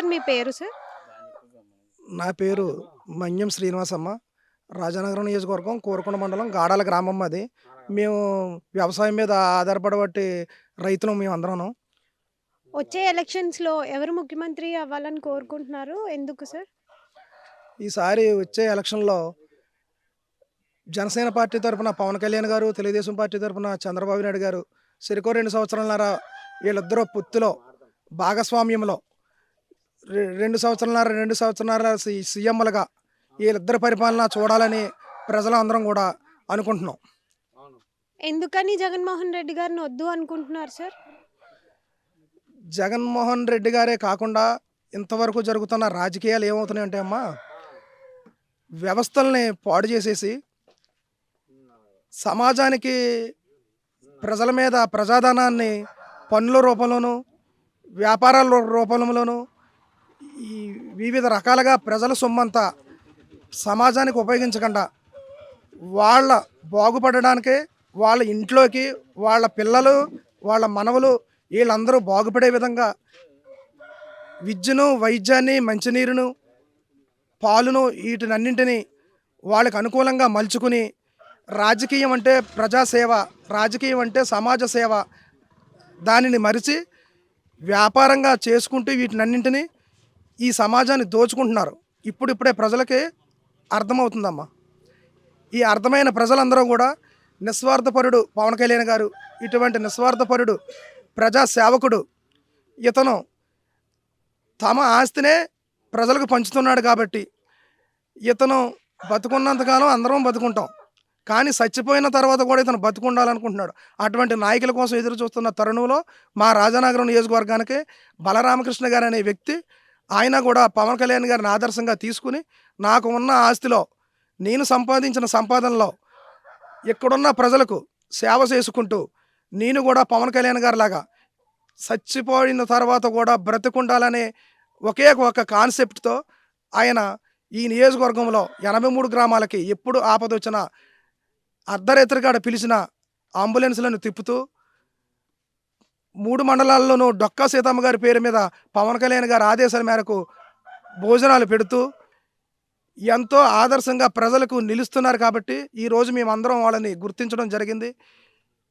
Sir మీ పేరు sir? నా పేరు మన్యం శ్రీనివాసమ్మ. రాజానగరం నియోజకవర్గం కోరుకొండ మండలం గాడాల గ్రామం మాది. మేము వ్యవసాయం మీద ఆధారపడబట్టి రైతులం మేమందరూను. వచ్చే ఎలక్షన్స్‌లో ఎవరు ముఖ్యమంత్రి అవ్వాలని కోరుకుంటున్నారు? ఎందుకు సార్? ఈసారి వచ్చే ఎలక్షన్‌లో జనసేన పార్టీ తరపున పవన్ కళ్యాణ్ గారు, తెలుగుదేశం పార్టీ తరపున చంద్రబాబు నాయుడు గారు సరికో 2 సంవత్సరాలన్నర వీళ్ళిద్దరూ పొత్తులో భాగస్వామ్యంలో 2 సంవత్సరాలన్నర సీఎంలుగా వీళ్ళిద్దరి పరిపాలన చూడాలని ప్రజలందరం కూడా అనుకుంటున్నాం. ఎందుకని జగన్మోహన్ రెడ్డి గారిని వద్దు అనుకుంటున్నారు సార్? జగన్మోహన్ రెడ్డి గారే కాకుండా ఇంతవరకు జరుగుతున్న రాజకీయాలు ఏమవుతున్నాయంటే అమ్మా, వ్యవస్థల్ని పాడు చేసేసి సమాజానికి ప్రజల మీద ప్రజాధనాన్ని పన్నుల రూపంలోనూ వ్యాపారాల రూపంలోనూ ఈ వివిధ రకాలుగా ప్రజల సొమ్మంతా సమాజానికి ఉపయోగించకుండా వాళ్ళ బాగుపడడానికే వాళ్ళ ఇంట్లోకి వాళ్ళ పిల్లలు వాళ్ళ మనవలు వీళ్ళందరూ బాగుపడే విధంగా విద్యను, వైద్యాన్ని, మంచినీరును, పాలును వీటినన్నింటినీ వాళ్ళకి అనుకూలంగా మలుచుకుని రాజకీయం అంటే ప్రజాసేవ, రాజకీయం అంటే సమాజ సేవ దానిని మరిచి వ్యాపారంగా చేసుకుంటూ వీటినన్నింటినీ ఈ సమాజాన్ని దోచుకుంటున్నారు. ఇప్పుడిప్పుడే ప్రజలకి అర్థమవుతుందమ్మా. ఈ అర్థమైన ప్రజలందరూ కూడా నిస్వార్థపరుడు పవన్ కళ్యాణ్ గారు ఇటువంటి నిస్వార్థపరుడు ప్రజా సేవకుడు ఇతను తమ ఆస్తినే ప్రజలకు పంచుతున్నాడు కాబట్టి ఇతను బతుకున్నంతకాలం అందరం బతుకుంటాం, కానీ చచ్చిపోయిన తర్వాత కూడా ఇతను బతుకుండాలనుకుంటున్నాడు. అటువంటి నాయకుల కోసం ఎదురు చూస్తున్న తరుణంలో మా రాజానగరం నియోజకవర్గానికి బలరామకృష్ణ గారు అనే వ్యక్తి, ఆయన కూడా పవన్ కళ్యాణ్ గారిని ఆదర్శంగా తీసుకుని నాకు ఉన్న ఆస్తిలో నేను సంపాదించిన సంపాదనలో ఇక్కడున్న ప్రజలకు సేవ చేసుకుంటూ నేను కూడా పవన్ కళ్యాణ్ గారి లాగా చచ్చిపోయిన తర్వాత కూడా బ్రతికుండాలనే ఒకే ఒక కాన్సెప్ట్తో ఆయన ఈ నియోజకవర్గంలో 83 గ్రామాలకి ఎప్పుడు ఆపద వచ్చినా అర్ధరాత్రిగాడ పిలిచిన అంబులెన్స్లను తిప్పుతూ 3 మండలాల్లోనూ డొక్కా సీతమ్మ గారి పేరు మీద పవన్ కళ్యాణ్ గారి ఆదేశాల మేరకు భోజనాలు పెడుతూ ఎంతో ఆదర్శంగా ప్రజలకు నిలుస్తున్నారు. కాబట్టి ఈరోజు మేమందరం వాళ్ళని గుర్తించడం జరిగింది.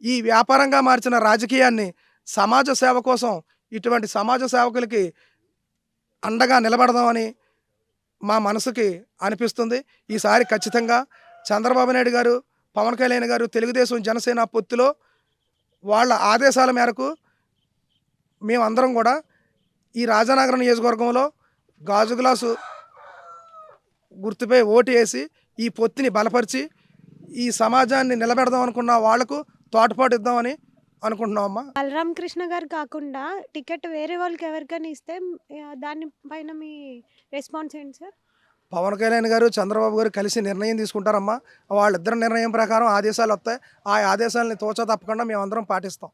ఈ వ్యాపారంగా మార్చిన రాజకీయాన్ని సమాజ సేవ కోసం ఇటువంటి సమాజ సేవకులకి అండగా నిలబడదామని మా మనసుకి అనిపిస్తుంది. ఈసారి ఖచ్చితంగా చంద్రబాబు నాయుడు గారు, పవన్ కళ్యాణ్ గారు, తెలుగుదేశం జనసేన పొత్తులో వాళ్ళ ఆదేశాల మేరకు మేమందరం కూడా ఈ రాజానగరం నియోజకవర్గంలో గాజు గ్లాసు గుర్తుపై ఓటు వేసి ఈ పొత్తిని బలపరిచి ఈ సమాజాన్ని నిలబెడదాం అనుకున్న వాళ్లకు తోడ్పాటు ఇద్దామని అనుకుంటున్నామమ్మా. బలరామకృష్ణ గారు కాకుండా టికెట్ వేరే వాళ్ళకి ఎవరికైనా ఇస్తే దాని పైన మీ రెస్పాన్స్ ఏంటి సార్? పవన్ కళ్యాణ్ గారు, చంద్రబాబు గారు కలిసి నిర్ణయం తీసుకుంటారమ్మా. వాళ్ళిద్దరి నిర్ణయం ప్రకారం ఆదేశాలు వస్తాయి. ఆ ఆదేశాలని తోచ తప్పకుండా మేమందరం పాటిస్తాం.